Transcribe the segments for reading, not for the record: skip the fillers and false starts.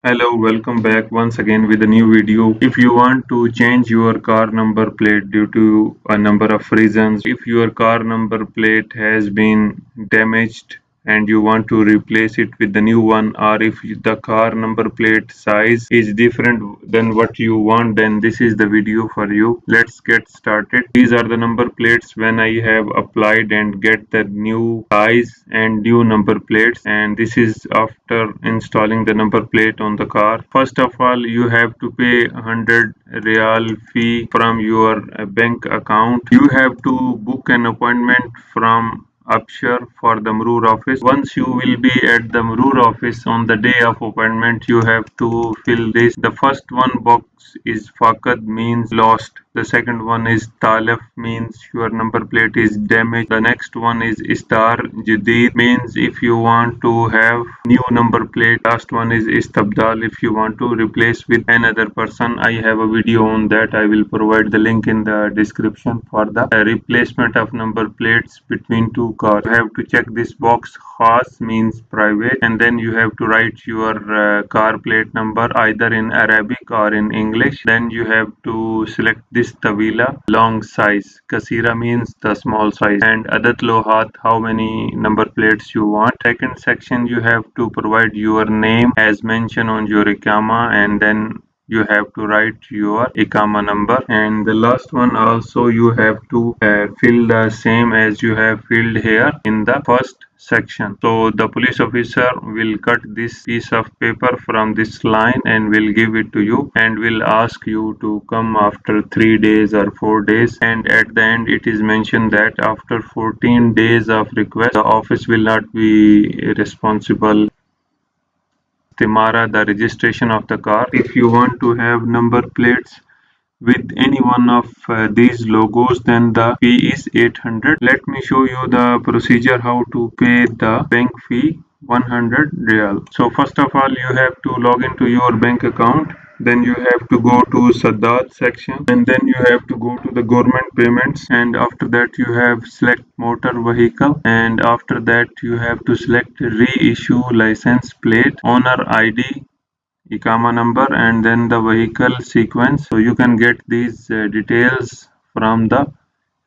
Hello, welcome back once again with a new video. If you want to change your car number plate due to a number of reasons, if your car number plate has been damaged and you want to replace it with the new one, or if the car number plate size is different than what you want, then this is the video for you. Let's get started. These are the number plates when I have applied and get the new size and new number plates, and this is after installing the number plate on the car. First of all, you have to pay 100 real fee from your bank account. You have to book an appointment from Absher for the Marur office. Once you will be at the Marur office on the day of appointment, you have to fill this. The first one box is Fakad, means lost. The second one is Talaf, means your number plate is damaged. The next one is Istar Jadid, means if you want to have new number plate. Last one is Istabdal, if you want to replace with another person. I have a video on that. I will provide the link in the description for the replacement of number plates between two cars. You have to check this box. Khas means private, and then you have to write your car plate number either in Arabic or in English. Then you have to select this Tawila, long size. Kasira means the small size, and Adat Lohat, how many number plates you want. Second section, you have to provide your name as mentioned on your Ikama, and then you have to write your Ikama number. And the last one also you have to fill the same as you have filled here in the first section. So the police officer will cut this piece of paper from this line and will give it to you, and will ask you to come after 3 days or 4 days, and at the end it is mentioned that after 14 days of request the office will not be responsible. Timara, the registration of the car. If you want to have number plates with any one of these logos, then the fee is 800. Let me show you the procedure how to pay the bank fee, 100 real. So first of all, you have to log into your bank account. Then you have to go to Sadat section, and then you have to go to the government payments, and after that you have select motor vehicle, and after that you have to select reissue license plate, owner ID, Ikama number, and then the vehicle sequence. So you can get these details from the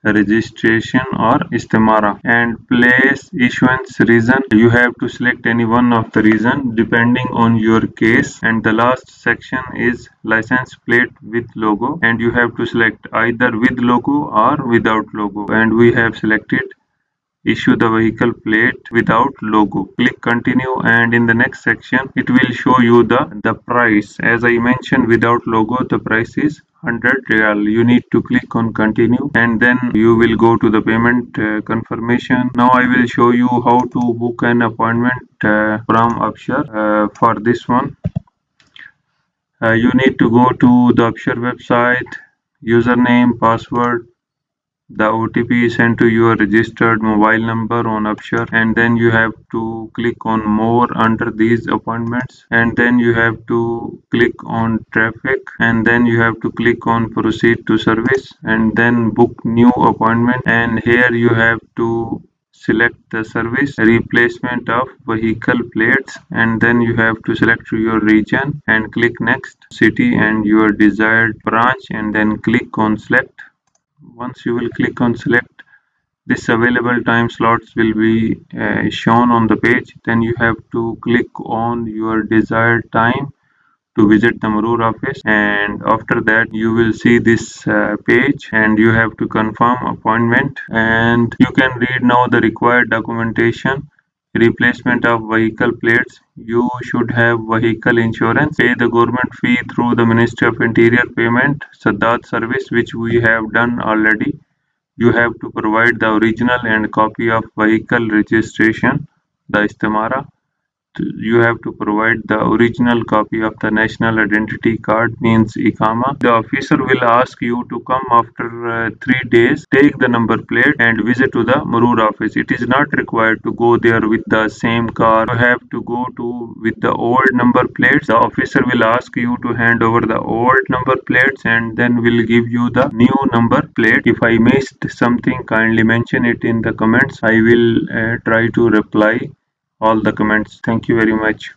registration or istimara. And place issuance reason, you have to select any one of the reason depending on your case. And the last section is license plate with logo, and you have to select either with logo or without logo, and we have selected issue the vehicle plate without logo. Click continue, and in the next section it will show you the price. As I mentioned, without logo the price is 100 real. You need to click on continue, and then you will go to the payment confirmation. Now I will show you how to book an appointment from Abshar. For this one, you need to go to the Abshar website, username, password, the OTP is sent to your registered mobile number on Absher, and then you have to click on more under these appointments, and then you have to click on traffic, and then you have to click on proceed to service, and then book new appointment, and here you have to select the service replacement of vehicle plates, and then you have to select your region and click next city and your desired branch, and then click on select. Once you will click on select, this available time slots will be shown on the page. Then you have to click on your desired time to visit the Marur office, and after that you will see this page, and you have to confirm appointment, and you can read now the required documentation. Replacement of vehicle plates, you should have vehicle insurance, pay the government fee through the Ministry of Interior payment, Sadat service, which we have done already. You have to provide the original and copy of vehicle registration, the istimara. You have to provide the original copy of the national identity card, means Ikama. The officer will ask you to come after 3 days, take the number plate and visit to the Marur office. It is not required to go there with the same car. You have to go to with the old number plates. The officer will ask you to hand over the old number plates, and then will give you the new number plate. If I missed something, kindly mention it in the comments. I will try to reply all the comments. Thank you very much.